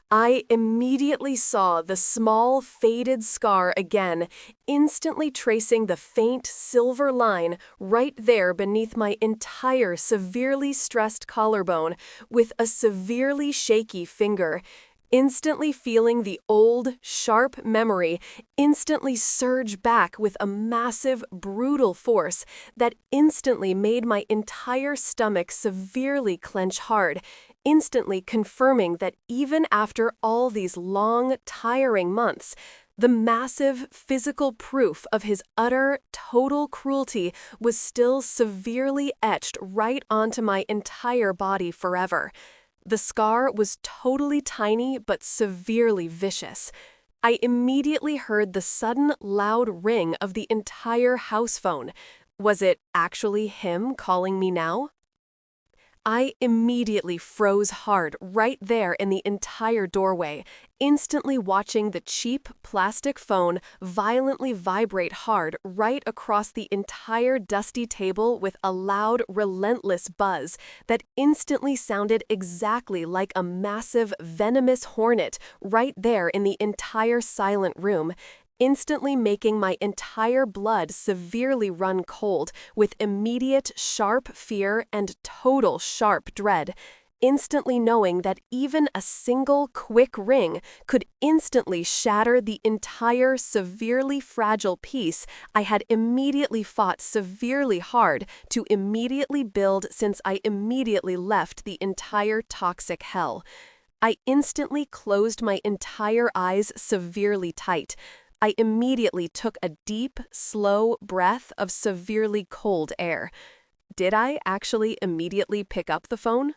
I immediately saw the small, faded scar again, instantly tracing the faint silver line right there beneath my entire severely stressed collarbone with a severely shaky finger. Instantly feeling the old, sharp memory instantly surge back with a massive, brutal force that instantly made my entire stomach severely clench hard, instantly confirming that even after all these long, tiring months, the massive physical proof of his utter, total cruelty was still severely etched right onto my entire body forever. The scar was totally tiny but severely vicious. I immediately heard the sudden loud ring of the entire house phone. Was it actually him calling me now? I immediately froze hard right there in the entire doorway, instantly watching the cheap plastic phone violently vibrate hard right across the entire dusty table with a loud, relentless buzz that instantly sounded exactly like a massive, venomous hornet right there in the entire silent room, instantly making my entire blood severely run cold with immediate sharp fear and total sharp dread, instantly knowing that even a single quick ring could instantly shatter the entire severely fragile piece I had immediately fought severely hard to immediately build since I immediately left the entire toxic hell. I instantly closed my entire eyes severely tight. I immediately took a deep, slow breath of severely cold air. Did I actually immediately pick up the phone?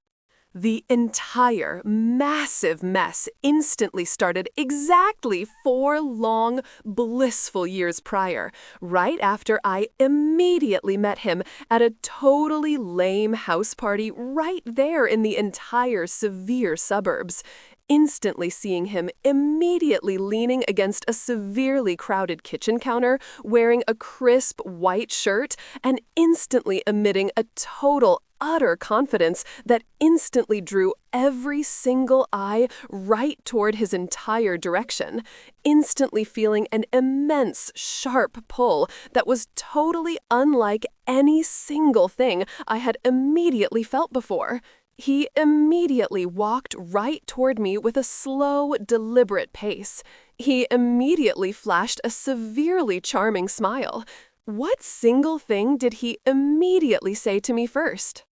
The entire massive mess instantly started exactly 4 long, blissful years prior, right after I immediately met him at a totally lame house party right there in the entire severe suburbs. Instantly seeing him immediately leaning against a severely crowded kitchen counter, wearing a crisp white shirt, and instantly emitting a total utter confidence that instantly drew every single eye right toward his entire direction, instantly feeling an immense, sharp pull that was totally unlike any single thing I had immediately felt before. He immediately walked right toward me with a slow, deliberate pace. He immediately flashed a severely charming smile. What single thing did he immediately say to me first?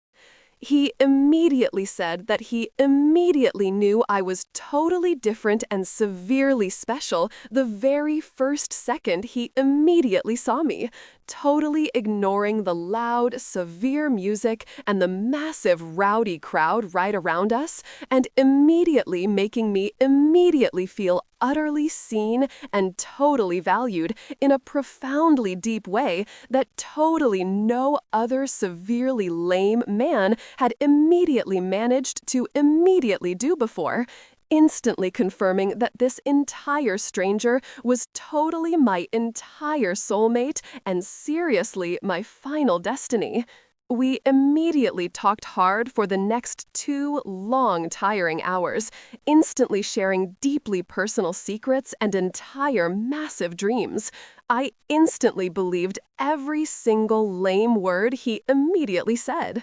He immediately said that he immediately knew I was totally different and severely special the very first second he immediately saw me, totally ignoring the loud, severe music and the massive, rowdy crowd right around us, and immediately making me immediately feel utterly seen and totally valued in a profoundly deep way that totally no other severely lame man had immediately managed to immediately do before, instantly confirming that this entire stranger was totally my entire soulmate and seriously my final destiny. We immediately talked hard for the next 2 long, tiring hours, instantly sharing deeply personal secrets and entire massive dreams. I instantly believed every single lame word he immediately said.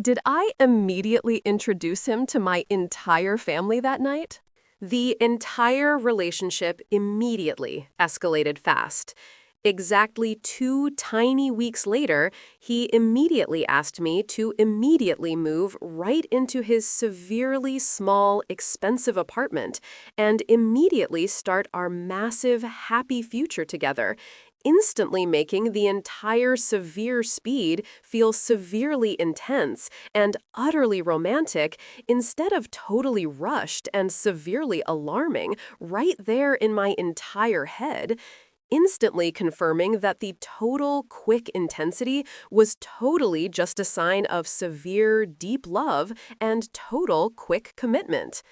Did I immediately introduce him to my entire family that night? The entire relationship immediately escalated fast. Exactly 2 tiny weeks later, he immediately asked me to immediately move right into his severely small, expensive apartment and immediately start our massive, happy future together, instantly making the entire severe speed feel severely intense and utterly romantic instead of totally rushed and severely alarming right there in my entire head, instantly confirming that the total quick intensity was totally just a sign of severe, deep love and total quick commitment.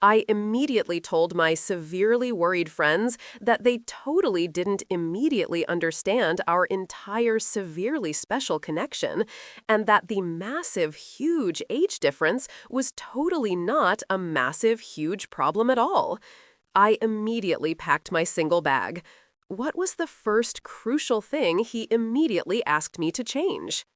I immediately told my severely worried friends that they totally didn't immediately understand our entire severely special connection, and that the massive, huge age difference was totally not a massive, huge problem at all. I immediately packed my single bag. What was the first crucial thing he immediately asked me to change?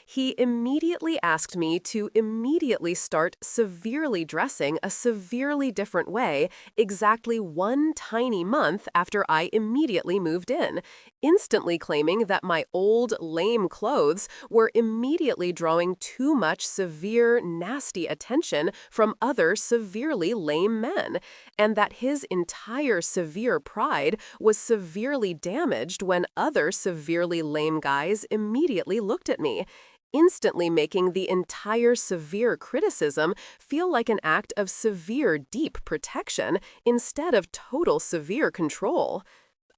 He immediately asked me to immediately start severely dressing a severely different way exactly one tiny month after I immediately moved in, instantly claiming that my old, lame clothes were immediately drawing too much severe, nasty attention from other severely lame men, and that his entire severe pride was severely damaged when other severely lame guys immediately looked at me, instantly making the entire severe criticism feel like an act of severe deep protection instead of total severe control.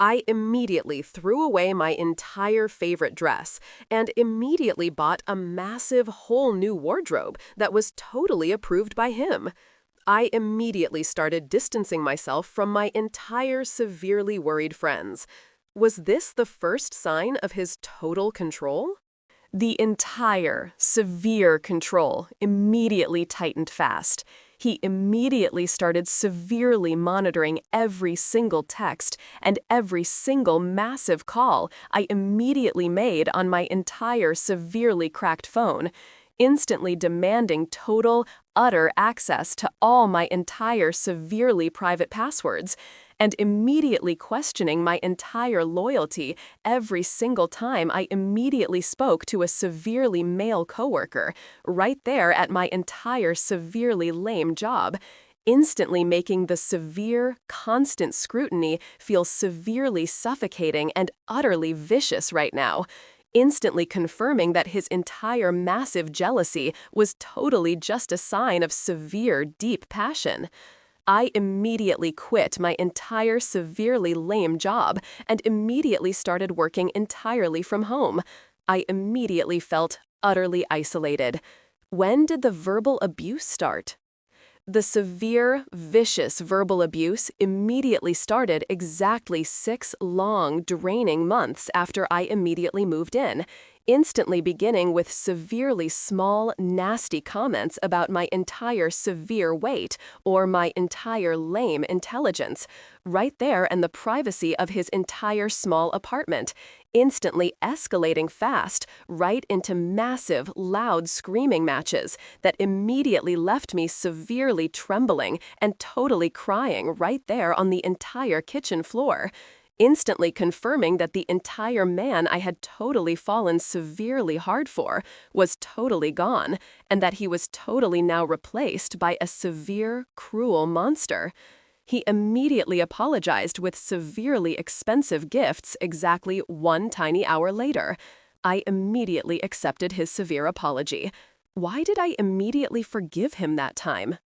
I immediately threw away my entire favorite dress and immediately bought a massive whole new wardrobe that was totally approved by him. I immediately started distancing myself from my entire severely worried friends. Was this the first sign of his total control? The entire, severe control immediately tightened fast. He immediately started severely monitoring every single text and every single massive call I immediately made on my entire severely cracked phone, instantly demanding total, utter access to all my entire severely private passwords, and immediately questioning my entire loyalty every single time I immediately spoke to a severely male coworker, right there at my entire severely lame job, instantly making the severe, constant scrutiny feel severely suffocating and utterly vicious right now, instantly confirming that his entire massive jealousy was totally just a sign of severe, deep passion. I immediately quit my entire severely lame job and immediately started working entirely from home. I immediately felt utterly isolated. When did the verbal abuse start? The severe, vicious verbal abuse immediately started exactly 6 long, draining months after I immediately moved in, instantly beginning with severely small, nasty comments about my entire severe weight or my entire lame intelligence, right there in the privacy of his entire small apartment, instantly escalating fast right into massive, loud screaming matches that immediately left me severely trembling and totally crying right there on the entire kitchen floor, instantly confirming that the entire man I had totally fallen severely hard for was totally gone, and that he was totally now replaced by a severe, cruel monster. He immediately apologized with severely expensive gifts exactly one tiny hour later. I immediately accepted his severe apology. Why did I immediately forgive him that time?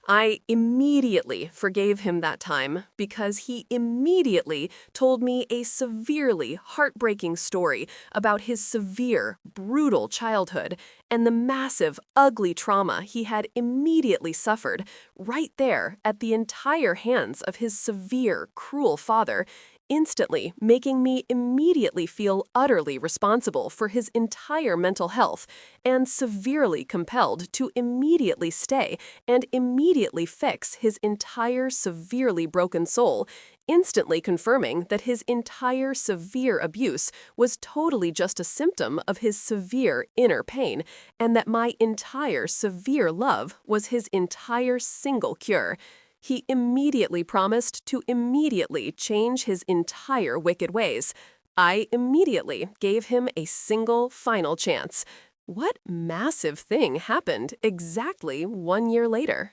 I immediately forgave him that time because he immediately told me a severely heartbreaking story about his severe, brutal childhood and the massive, ugly trauma he had immediately suffered right there at the entire hands of his severe, cruel father, instantly making me immediately feel utterly responsible for his entire mental health and severely compelled to immediately stay and immediately fix his entire severely broken soul, instantly confirming that his entire severe abuse was totally just a symptom of his severe inner pain, and that my entire severe love was his entire single cure. He immediately promised to immediately change his entire wicked ways. I immediately gave him a single final chance. What massive thing happened exactly 1 year later?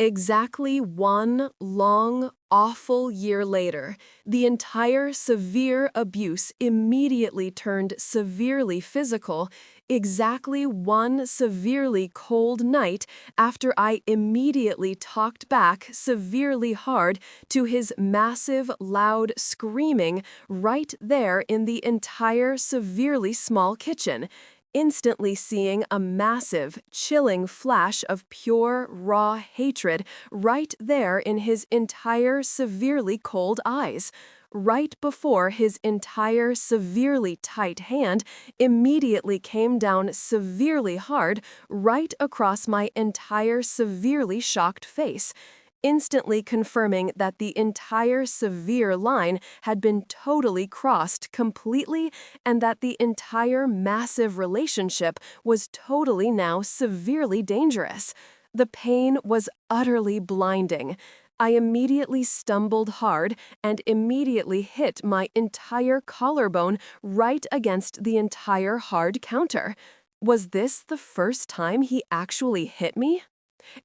Exactly 1 long, awful year later, the entire severe abuse immediately turned severely physical, exactly one severely cold night after I immediately talked back severely hard to his massive, loud screaming right there in the entire severely small kitchen, instantly seeing a massive, chilling flash of pure, raw hatred right there in his entire severely cold eyes. Right before his entire severely tight hand immediately came down severely hard right across my entire severely shocked face, instantly confirming that the entire severe line had been totally crossed completely and that the entire massive relationship was totally now severely dangerous. The pain was utterly blinding. I immediately stumbled hard and immediately hit my entire collarbone right against the entire hard counter. Was this the first time he actually hit me?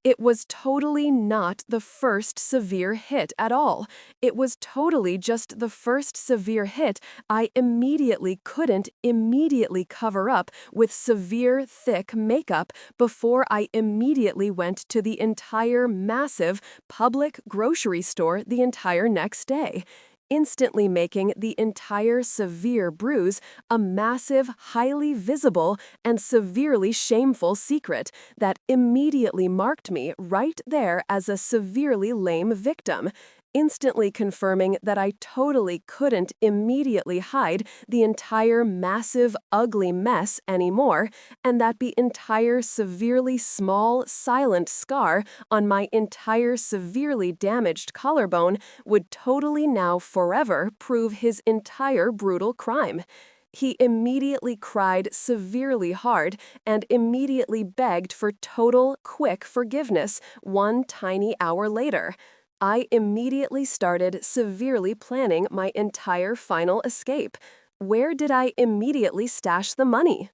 It was totally not the first severe hit at all. It was totally just the first severe hit I immediately couldn't immediately cover up with severe, thick makeup before I immediately went to the entire massive public grocery store the entire next day, instantly making the entire severe bruise a massive, highly visible, and severely shameful secret that immediately marked me right there as a severely lame victim, instantly confirming that I totally couldn't immediately hide the entire massive, ugly mess anymore, and that the entire severely small, silent scar on my entire severely damaged collarbone would totally now forever prove his entire brutal crime. He immediately cried severely hard and immediately begged for total, quick forgiveness 1 tiny hour later. I immediately started severely planning my entire final escape. Where did I immediately stash the money?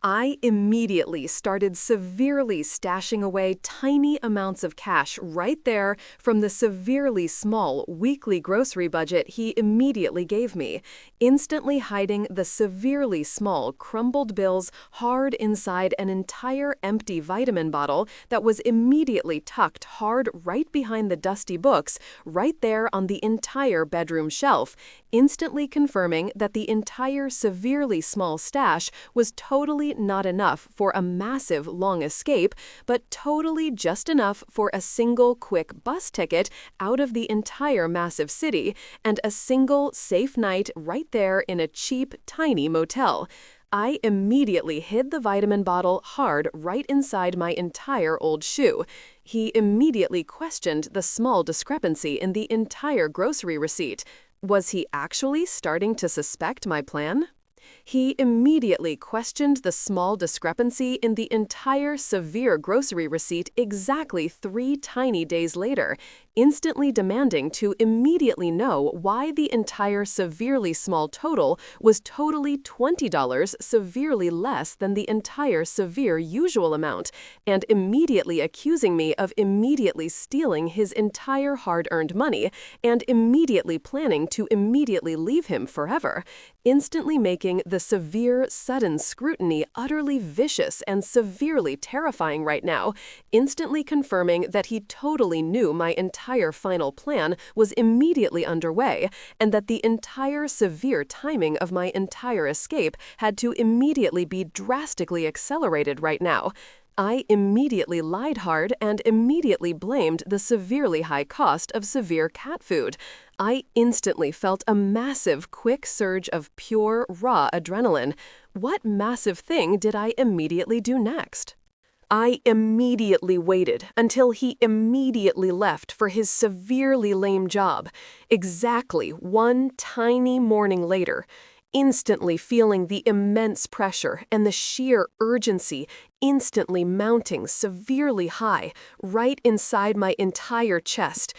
I immediately started severely stashing away tiny amounts of cash right there from the severely small weekly grocery budget he immediately gave me, instantly hiding the severely small crumbled bills hard inside an entire empty vitamin bottle that was immediately tucked hard right behind the dusty books right there on the entire bedroom shelf, instantly confirming that the entire severely small stash was totally not enough for a massive long escape, but totally just enough for a single quick bus ticket out of the entire massive city and a single safe night right there in a cheap, tiny motel. I immediately hid the vitamin bottle hard right inside my entire old shoe. He immediately questioned the small discrepancy in the entire grocery receipt. Was he actually starting to suspect my plan? He immediately questioned the small discrepancy in the entire severe grocery receipt exactly 3 tiny days later, instantly demanding to immediately know why the entire severely small total was totally $20 severely less than the entire severe usual amount, and immediately accusing me of immediately stealing his entire hard-earned money and immediately planning to immediately leave him forever, instantly making the severe, sudden scrutiny utterly vicious and severely terrifying right now, instantly confirming that he totally knew my entire final plan was immediately underway, and that the entire severe timing of my entire escape had to immediately be drastically accelerated right now. I immediately lied hard and immediately blamed the severely high cost of severe cat food. I instantly felt a massive, quick surge of pure, raw adrenaline. What massive thing did I immediately do next? I immediately waited until he immediately left for his severely lame job, exactly 1 tiny morning later, instantly feeling the immense pressure and the sheer urgency instantly mounting severely high right inside my entire chest,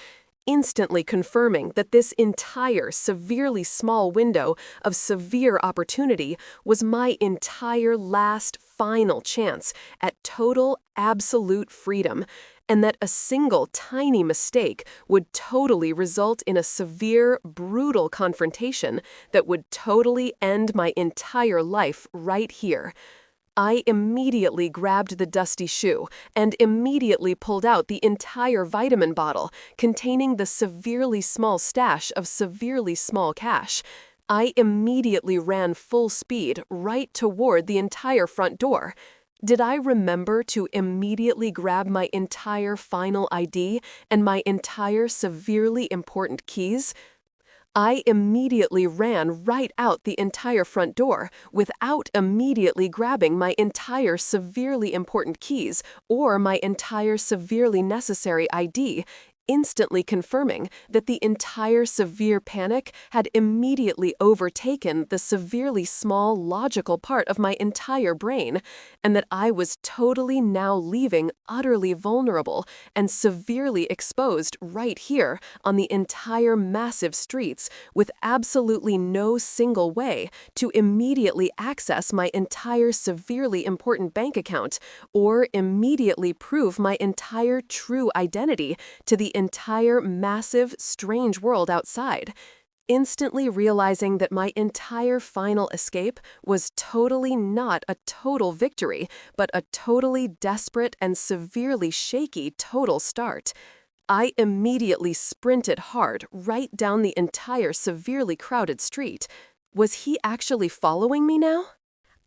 instantly confirming that this entire severely small window of severe opportunity was my entire last final chance at total, absolute freedom, and that a single tiny mistake would totally result in a severe, brutal confrontation that would totally end my entire life right here. I immediately grabbed the dusty shoe and immediately pulled out the entire vitamin bottle containing the severely small stash of severely small cash. I immediately ran full speed right toward the entire front door. Did I remember to immediately grab my entire final ID and my entire severely important keys? I immediately ran right out the entire front door without immediately grabbing my entire severely important keys or my entire severely necessary ID, instantly confirming that the entire severe panic had immediately overtaken the severely small logical part of my entire brain, and that I was totally now leaving utterly vulnerable and severely exposed right here on the entire massive streets with absolutely no single way to immediately access my entire severely important bank account or immediately prove my entire true identity to the entire massive, strange world outside, instantly realizing that my entire final escape was totally not a total victory, but a totally desperate and severely shaky total start. I immediately sprinted hard right down the entire severely crowded street. Was he actually following me now?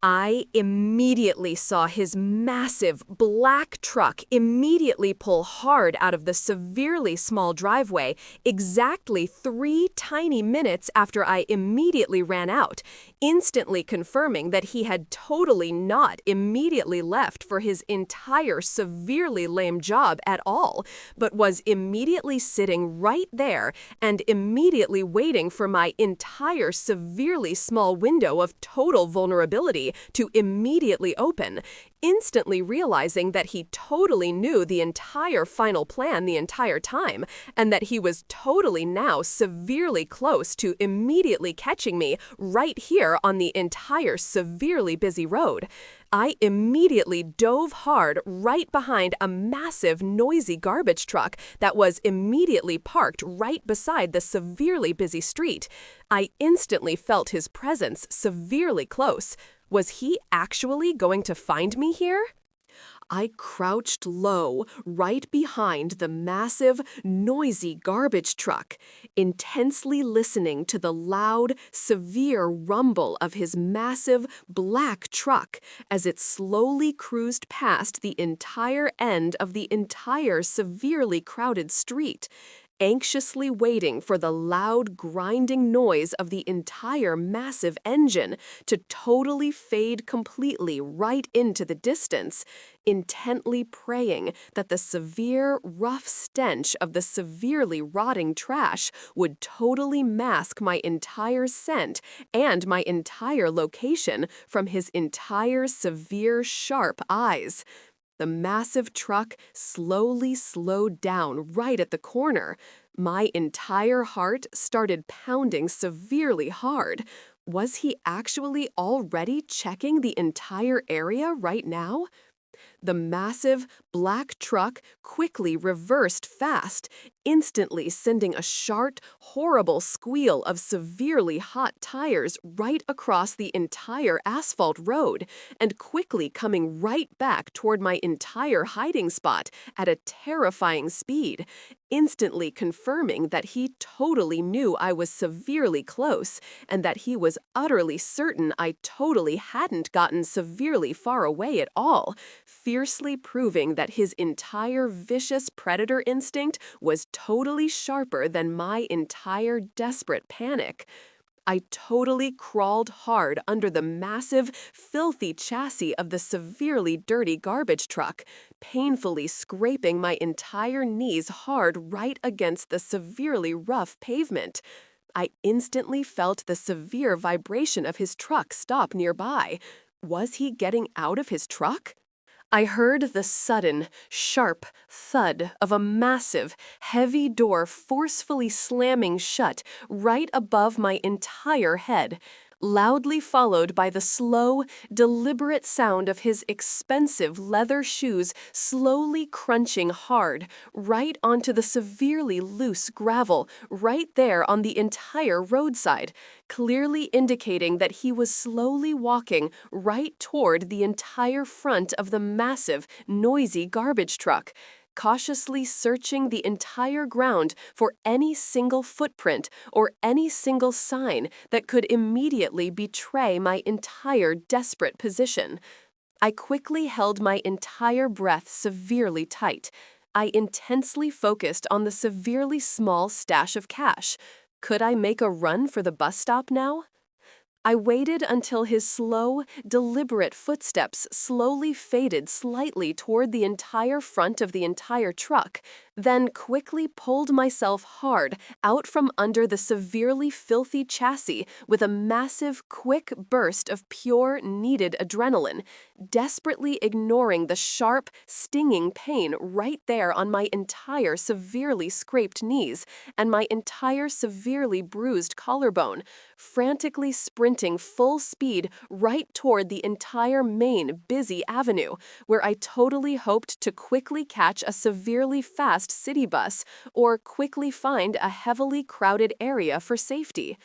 I immediately saw his massive black truck immediately pull hard out of the severely small driveway exactly 3 tiny minutes after I immediately ran out, instantly confirming that he had totally not immediately left for his entire severely lame job at all, but was immediately sitting right there and immediately waiting for my entire severely small window of total vulnerability to immediately open, instantly realizing that he totally knew the entire final plan the entire time, and that he was totally now severely close to immediately catching me right here on the entire severely busy road. I immediately dove hard right behind a massive, noisy garbage truck that was immediately parked right beside the severely busy street. I instantly felt his presence severely close. Was he actually going to find me here? I crouched low right behind the massive, noisy garbage truck, intensely listening to the loud, severe rumble of his massive, black truck as it slowly cruised past the entire end of the entire severely crowded street, anxiously waiting for the loud, grinding noise of the entire massive engine to totally fade completely right into the distance, intently praying that the severe, rough stench of the severely rotting trash would totally mask my entire scent and my entire location from his entire severe, sharp eyes. The massive truck slowly slowed down right at the corner. My entire heart started pounding severely hard. Was he actually already checking the entire area right now? The massive, black truck quickly reversed fast, instantly sending a sharp, horrible squeal of severely hot tires right across the entire asphalt road, and quickly coming right back toward my entire hiding spot at a terrifying speed, instantly confirming that he totally knew I was severely close, and that he was utterly certain I totally hadn't gotten severely far away at all, fiercely proving that his entire vicious predator instinct was totally sharper than my entire desperate panic. I totally crawled hard under the massive, filthy chassis of the severely dirty garbage truck, painfully scraping my entire knees hard right against the severely rough pavement. I instantly felt the severe vibration of his truck stop nearby. Was he getting out of his truck? I heard the sudden, sharp thud of a massive, heavy door forcefully slamming shut right above my entire head, loudly followed by the slow, deliberate sound of his expensive leather shoes slowly crunching hard right onto the severely loose gravel right there on the entire roadside, clearly indicating that he was slowly walking right toward the entire front of the massive, noisy garbage truck. cautiously searching the entire ground for any single footprint or any single sign that could immediately betray my entire desperate position. I quickly held my entire breath severely tight. I intensely focused on the severely small stash of cash. Could I make a run for the bus stop now? I waited until his slow, deliberate footsteps slowly faded slightly toward the entire front of the entire truck, then quickly pulled myself hard out from under the severely filthy chassis with a massive, quick burst of pure, needed adrenaline, desperately ignoring the sharp, stinging pain right there on my entire severely scraped knees and my entire severely bruised collarbone, frantically sprinting full speed right toward the entire main busy avenue, where I totally hoped to quickly catch a severely fast city bus or quickly find a heavily crowded area for safety.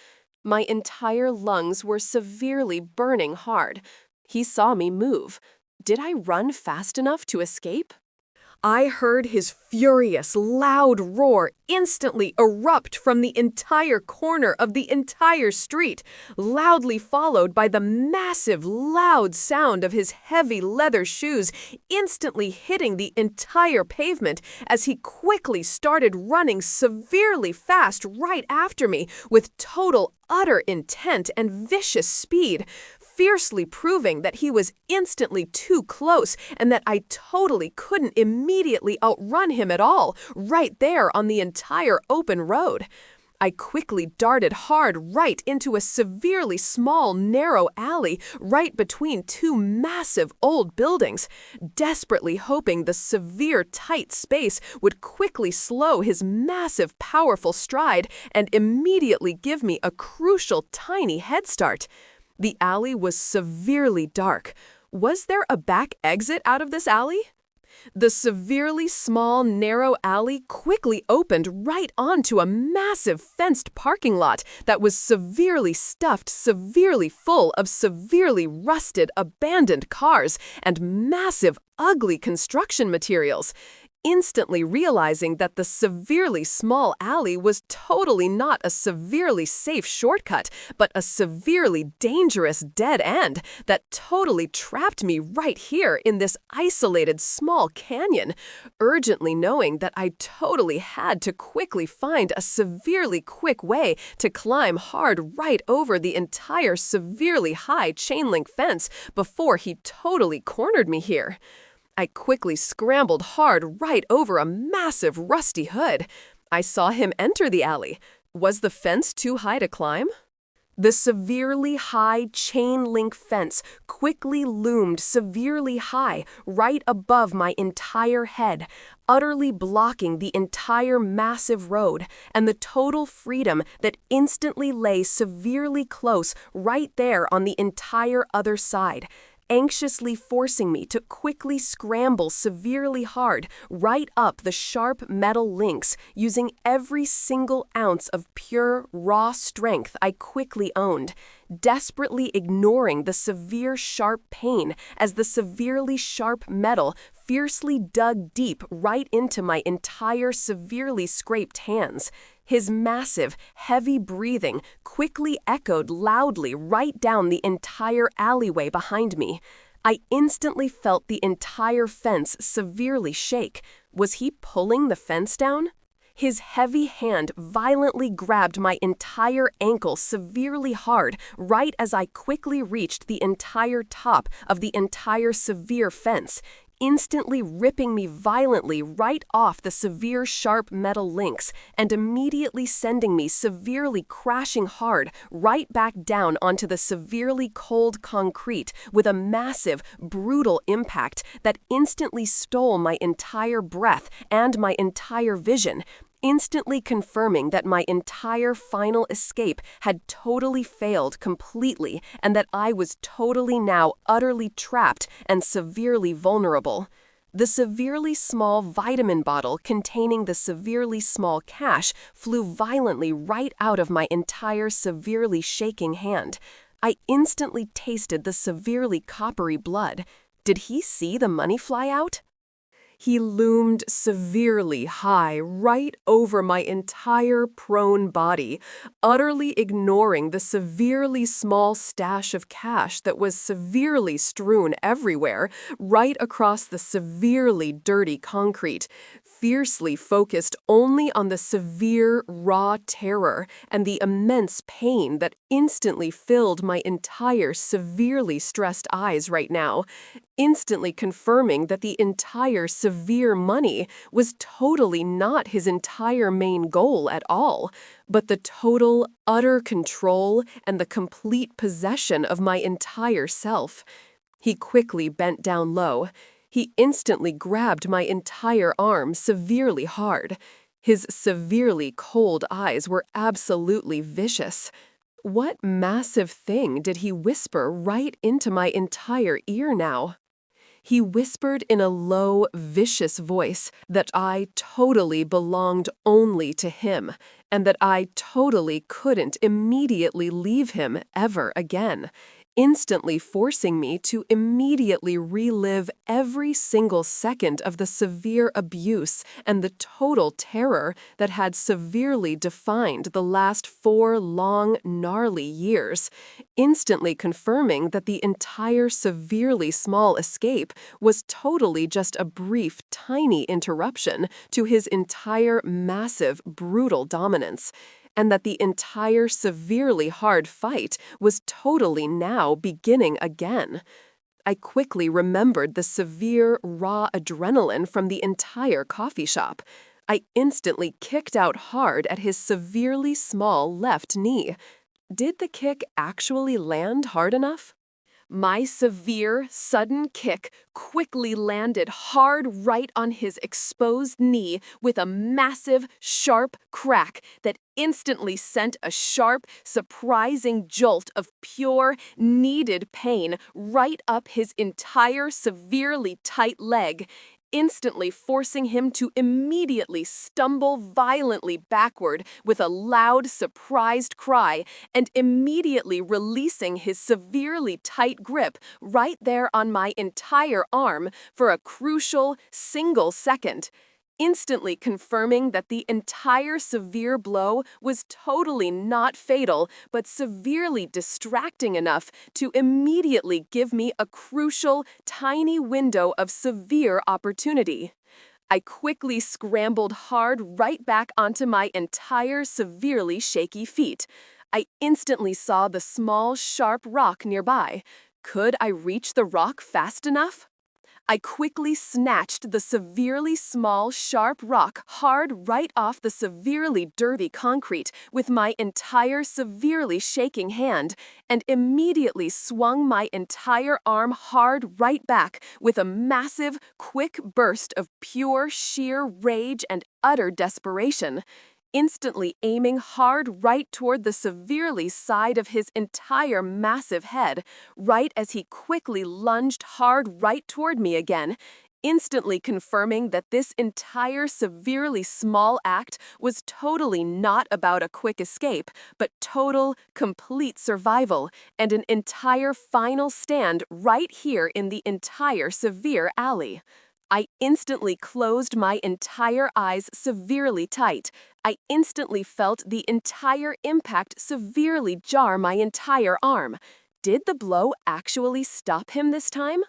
My entire lungs were severely burning hard. He saw me move. Did I run fast enough to escape? I heard his furious, loud roar instantly erupt from the entire corner of the entire street, loudly followed by the massive, loud sound of his heavy leather shoes instantly hitting the entire pavement as he quickly started running severely fast right after me with total, utter intent and vicious speed, fiercely proving that he was instantly too close and that I totally couldn't immediately outrun him at all, right there on the entire open road. I quickly darted hard right into a severely small, narrow alley right between two massive old buildings, desperately hoping the severe, tight space would quickly slow his massive, powerful stride and immediately give me a crucial, tiny head start. The alley was severely dark. Was there a back exit out of this alley? The severely small, narrow alley quickly opened right onto a massive fenced parking lot that was severely stuffed, severely full of severely rusted, abandoned cars and massive, ugly construction materials. Instantly realizing that the severely small alley was totally not a severely safe shortcut, but a severely dangerous dead end that totally trapped me right here in this isolated small canyon, urgently knowing that I totally had to quickly find a severely quick way to climb hard right over the entire severely high chain link fence before he totally cornered me here. I quickly scrambled hard right over a massive rusty hood. I saw him enter the alley. Was the fence too high to climb? The severely high chain link fence quickly loomed severely high right above my entire head, utterly blocking the entire massive road and the total freedom that instantly lay severely close right there on the entire other side, anxiously forcing me to quickly scramble severely hard right up the sharp metal links using every single ounce of pure, raw strength I quickly owned, desperately ignoring the severe sharp pain as the severely sharp metal fiercely dug deep right into my entire severely scraped hands. His massive, heavy breathing quickly echoed loudly right down the entire alleyway behind me. I instantly felt the entire fence severely shake. Was he pulling the fence down? His heavy hand violently grabbed my entire ankle severely hard right as I quickly reached the entire top of the entire severe fence, instantly ripping me violently right off the severe sharp metal links and immediately sending me severely crashing hard right back down onto the severely cold concrete with a massive, brutal impact that instantly stole my entire breath and my entire vision, instantly confirming that my entire final escape had totally failed completely and that I was totally now utterly trapped and severely vulnerable. The severely small vitamin bottle containing the severely small cash flew violently right out of my entire severely shaking hand. I instantly tasted the severely coppery blood. Did he see the money fly out? He loomed severely high right over my entire prone body, utterly ignoring the severely small stash of cash that was severely strewn everywhere, right across the severely dirty concrete, fiercely focused only on the severe, raw terror and the immense pain that instantly filled my entire severely stressed eyes right now, instantly confirming that the entire severe money was totally not his entire main goal at all, but the total, utter control and the complete possession of my entire self. He quickly bent down low. He instantly grabbed my entire arm severely hard. His severely cold eyes were absolutely vicious. What massive thing did he whisper right into my entire ear now? He whispered in a low, vicious voice that I totally belonged only to him, and that I totally couldn't immediately leave him ever again, instantly forcing me to immediately relive every single second of the severe abuse and the total terror that had severely defined the last 4 long, gnarly years, instantly confirming that the entire severely small escape was totally just a brief, tiny interruption to his entire massive, brutal dominance, and that the entire severely hard fight was totally now beginning again. I quickly remembered the severe, raw adrenaline from the entire coffee shop. I instantly kicked out hard at his severely small left knee. Did the kick actually land hard enough? My severe, sudden kick quickly landed hard right on his exposed knee with a massive, sharp crack that instantly sent a sharp, surprising jolt of pure, needed pain right up his entire severely tight leg, instantly forcing him to immediately stumble violently backward with a loud, surprised cry, and immediately releasing his severely tight grip right there on my entire arm for a crucial single second, instantly confirming that the entire severe blow was totally not fatal, but severely distracting enough to immediately give me a crucial, tiny window of severe opportunity. I quickly scrambled hard right back onto my entire severely shaky feet. I instantly saw the small, sharp rock nearby. Could I reach the rock fast enough? I quickly snatched the severely small, sharp rock hard right off the severely dirty concrete with my entire severely shaking hand, and immediately swung my entire arm hard right back with a massive, quick burst of pure, sheer rage and utter desperation, instantly aiming hard right toward the severely side of his entire massive head, right as he quickly lunged hard right toward me again, instantly confirming that this entire severely small act was totally not about a quick escape, but total, complete survival, and an entire final stand right here in the entire severe alley. I instantly closed my entire eyes severely tight. I instantly felt the entire impact severely jar my entire arm. Did the blow actually stop him this time?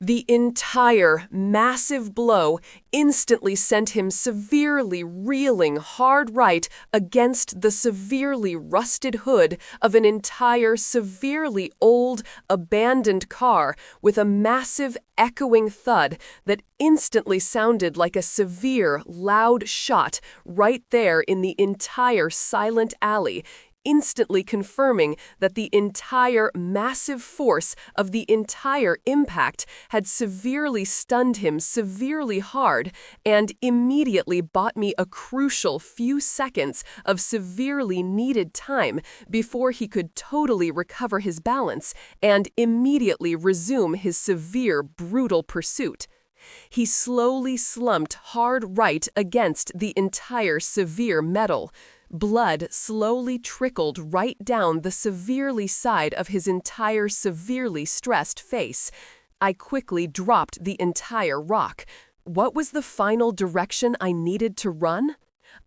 The entire massive blow instantly sent him severely reeling hard right against the severely rusted hood of an entire severely old, abandoned car with a massive echoing thud that instantly sounded like a severe, loud shot right there in the entire silent alley, instantly confirming that the entire massive force of the entire impact had severely stunned him severely hard and immediately bought me a crucial few seconds of severely needed time before he could totally recover his balance and immediately resume his severe, brutal pursuit. He slowly slumped hard right against the entire severe metal. Blood slowly trickled right down the severely side of his entire severely stressed face. I quickly dropped the entire rock. What was the final direction I needed to run?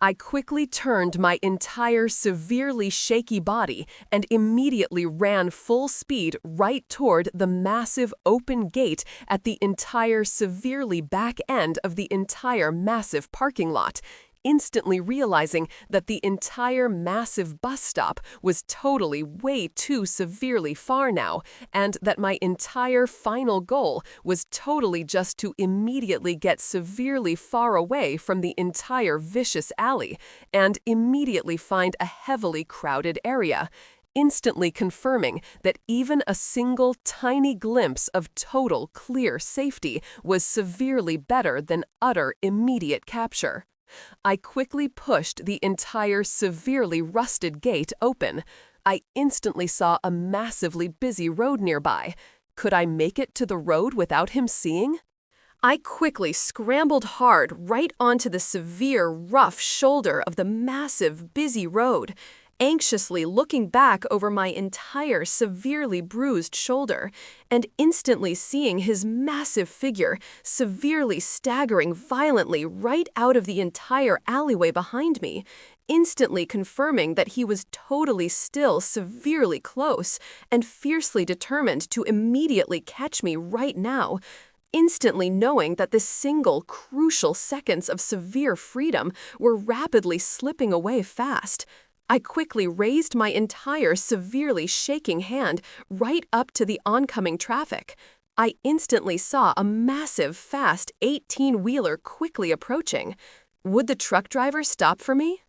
I quickly turned my entire severely shaky body and immediately ran full speed right toward the massive open gate at the entire severely back end of the entire massive parking lot, instantly realizing that the entire massive bus stop was totally way too severely far now, and that my entire final goal was totally just to immediately get severely far away from the entire vicious alley and immediately find a heavily crowded area, instantly confirming that even a single tiny glimpse of total clear safety was severely better than utter immediate capture. I quickly pushed the entire severely rusted gate open. I instantly saw a massively busy road nearby. Could I make it to the road without him seeing? I quickly scrambled hard right onto the severe, rough shoulder of the massive, busy road, anxiously looking back over my entire severely bruised shoulder, and instantly seeing his massive figure severely staggering violently right out of the entire alleyway behind me, instantly confirming that he was totally still severely close and fiercely determined to immediately catch me right now, instantly knowing that the single crucial seconds of severe freedom were rapidly slipping away fast. I quickly raised my entire severely shaking hand right up to the oncoming traffic. I instantly saw a massive, fast 18-wheeler quickly approaching. Would the truck driver stop for me?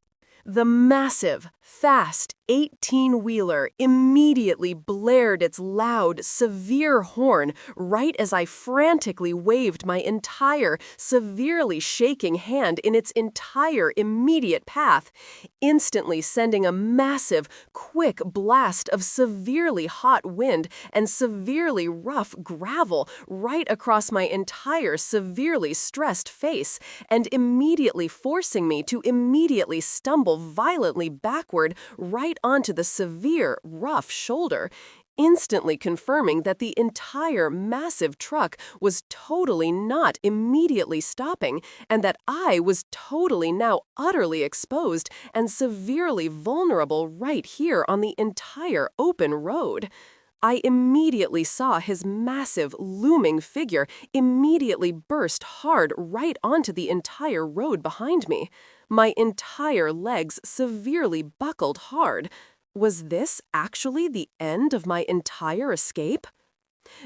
The massive, fast 18-wheeler immediately blared its loud, severe horn right as I frantically waved my entire, severely shaking hand in its entire immediate path, instantly sending a massive, quick blast of severely hot wind and severely rough gravel right across my entire severely stressed face, and immediately forcing me to immediately stumble violently backward right onto the severe, rough shoulder, instantly confirming that the entire massive truck was totally not immediately stopping, and that I was totally now utterly exposed and severely vulnerable right here on the entire open road. I immediately saw his massive, looming figure immediately burst hard right onto the entire road behind me. My entire legs severely buckled hard. Was this actually the end of my entire escape?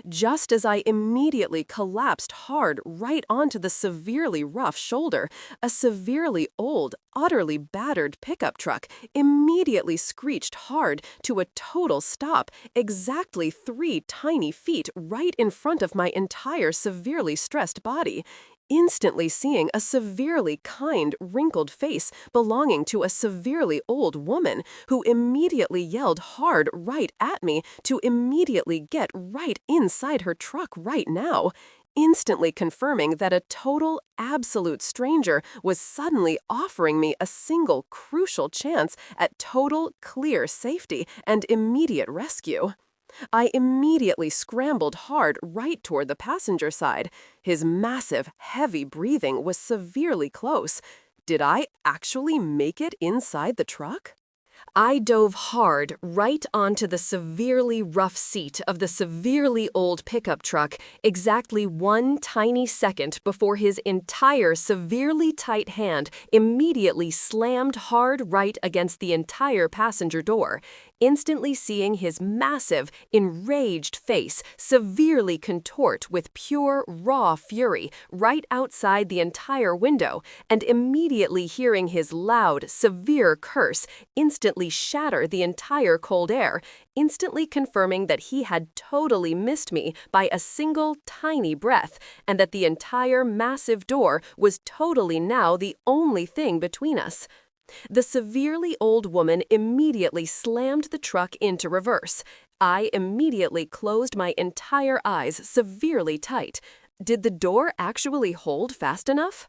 Just as I immediately collapsed hard right onto the severely rough shoulder, a severely old, utterly battered pickup truck immediately screeched hard to a total stop, exactly 3 tiny feet right in front of my entire severely stressed body, instantly seeing a severely kind, wrinkled face belonging to a severely old woman who immediately yelled hard right at me to immediately get right inside her truck right now, instantly confirming that a total, absolute stranger was suddenly offering me a single crucial chance at total, clear safety and immediate rescue. I immediately scrambled hard right toward the passenger side. His massive, heavy breathing was severely close. Did I actually make it inside the truck? I dove hard right onto the severely rough seat of the severely old pickup truck exactly 1 tiny second before his entire severely tight hand immediately slammed hard right against the entire passenger door, instantly seeing his massive, enraged face severely contort with pure, raw fury right outside the entire window, and immediately hearing his loud, severe curse instantly shatter the entire cold air, instantly confirming that he had totally missed me by a single tiny breath, and that the entire massive door was totally now the only thing between us. The severely old woman immediately slammed the truck into reverse. I immediately closed my entire eyes severely tight. Did the door actually hold fast enough?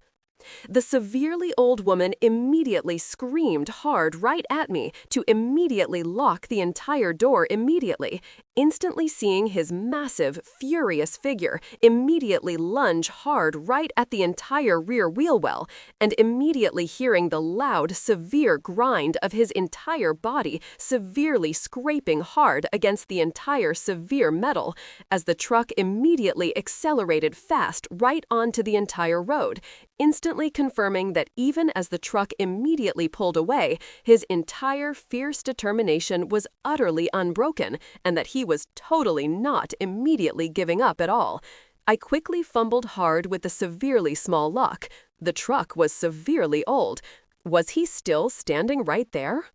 The severely old woman immediately screamed hard right at me to immediately lock the entire door immediately, instantly seeing his massive, furious figure immediately lunge hard right at the entire rear wheel well, and immediately hearing the loud, severe grind of his entire body severely scraping hard against the entire severe metal, as the truck immediately accelerated fast right onto the entire road, instantly confirming that even as the truck immediately pulled away, his entire fierce determination was utterly unbroken, and that he was totally not immediately giving up at all. I quickly fumbled hard with the severely small lock. The truck was severely old. Was he still standing right there?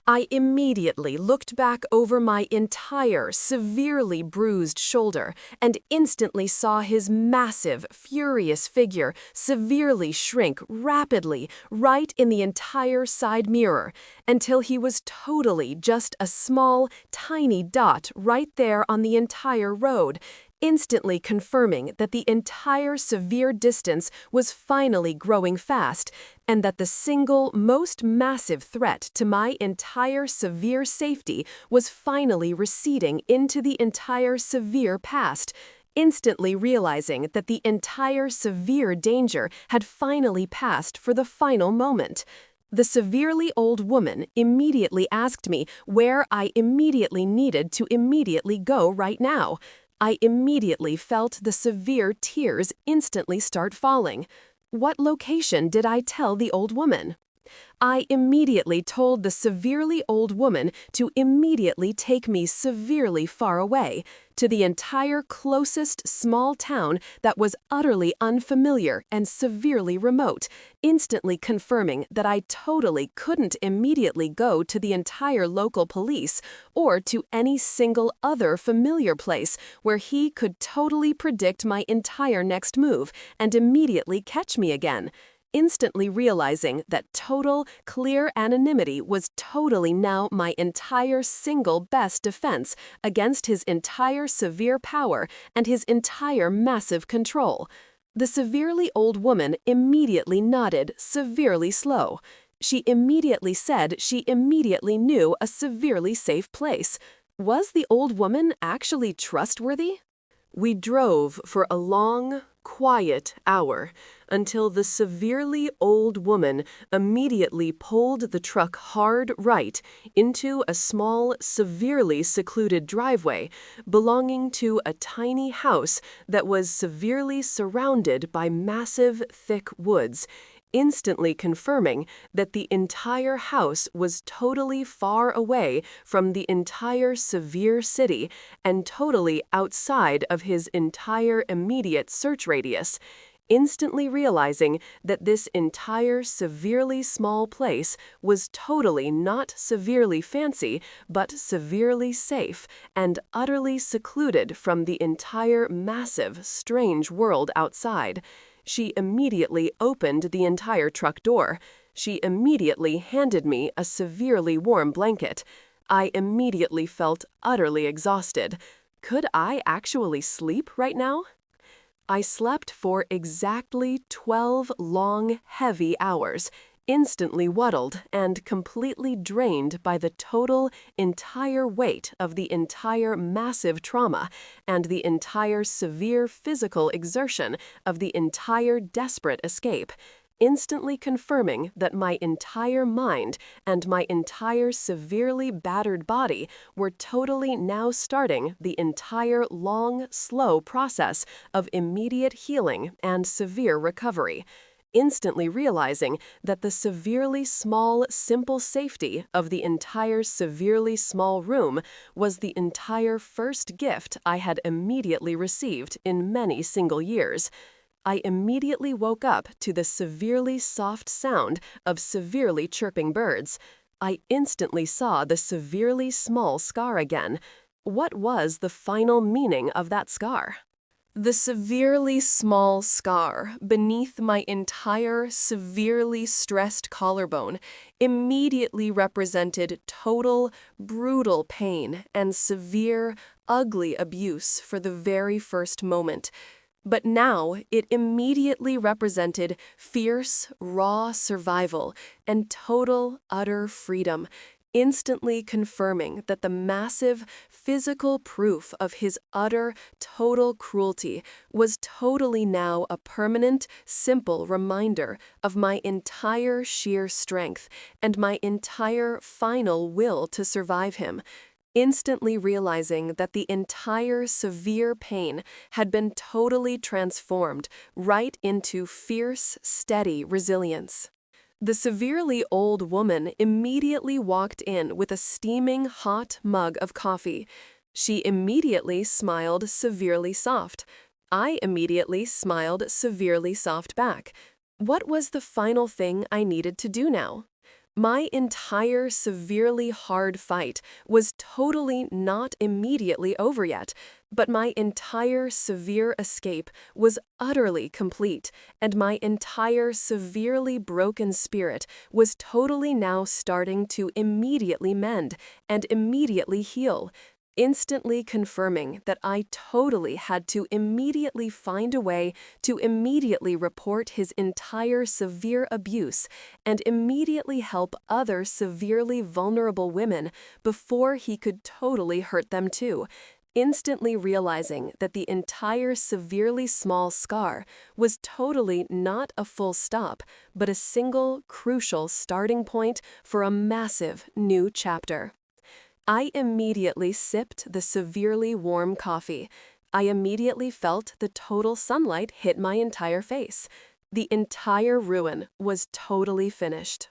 I immediately looked back over my entire, severely bruised shoulder and instantly saw his massive, furious figure severely shrink rapidly right in the entire side mirror until he was totally just a small, tiny dot right there on the entire road, instantly confirming that the entire severe distance was finally growing fast, and that the single most massive threat to my entire severe safety was finally receding into the entire severe past, instantly realizing that the entire severe danger had finally passed for the final moment. The severely old woman immediately asked me where I immediately needed to immediately go right now. I immediately felt the severe tears instantly start falling. What location did I tell the old woman? I immediately told the severely old woman to immediately take me severely far away, to the entire closest small town that was utterly unfamiliar and severely remote, instantly confirming that I totally couldn't immediately go to the entire local police or to any single other familiar place where he could totally predict my entire next move and immediately catch me again, instantly realizing that total, clear anonymity was totally now my entire single best defense against his entire severe power and his entire massive control. The severely old woman immediately nodded, severely slow. She immediately said she immediately knew a severely safe place. Was the old woman actually trustworthy? We drove for a long, quiet hour until the severely old woman immediately pulled the truck hard right into a small, severely secluded driveway belonging to a tiny house that was severely surrounded by massive, thick woods, instantly confirming that the entire house was totally far away from the entire severe city and totally outside of his entire immediate search radius, instantly realizing that this entire severely small place was totally not severely fancy, but severely safe and utterly secluded from the entire massive, strange world outside. She immediately opened the entire truck door. She immediately handed me a severely warm blanket. I immediately felt utterly exhausted. Could I actually sleep right now? I slept for exactly 12 long, heavy hours, instantly wuddled and completely drained by the total, entire weight of the entire massive trauma and the entire severe physical exertion of the entire desperate escape, instantly confirming that my entire mind and my entire severely battered body were totally now starting the entire long, slow process of immediate healing and severe recovery, instantly realizing that the severely small, simple safety of the entire severely small room was the entire first gift I had immediately received in many single years. I immediately woke up to the severely soft sound of severely chirping birds. I instantly saw the severely small scar again. What was the final meaning of that scar? The severely small scar beneath my entire severely stressed collarbone immediately represented total, brutal pain and severe, ugly abuse for the very first moment. But now it immediately represented fierce, raw survival and total, utter freedom, instantly confirming that the massive physical proof of his utter, total cruelty was totally now a permanent, simple reminder of my entire sheer strength and my entire final will to survive him, instantly realizing that the entire severe pain had been totally transformed right into fierce, steady resilience. The severely old woman immediately walked in with a steaming hot mug of coffee. She immediately smiled severely soft. I immediately smiled severely soft back. What was the final thing I needed to do now? My entire severely hard fight was totally not immediately over yet, but my entire severe escape was utterly complete, and my entire severely broken spirit was totally now starting to immediately mend and immediately heal, instantly confirming that I totally had to immediately find a way to immediately report his entire severe abuse and immediately help other severely vulnerable women before he could totally hurt them too, instantly realizing that the entire severely small scar was totally not a full stop, but a single, crucial starting point for a massive new chapter. I immediately sipped the severely warm coffee. I immediately felt the total sunlight hit my entire face. The entire ruin was totally finished.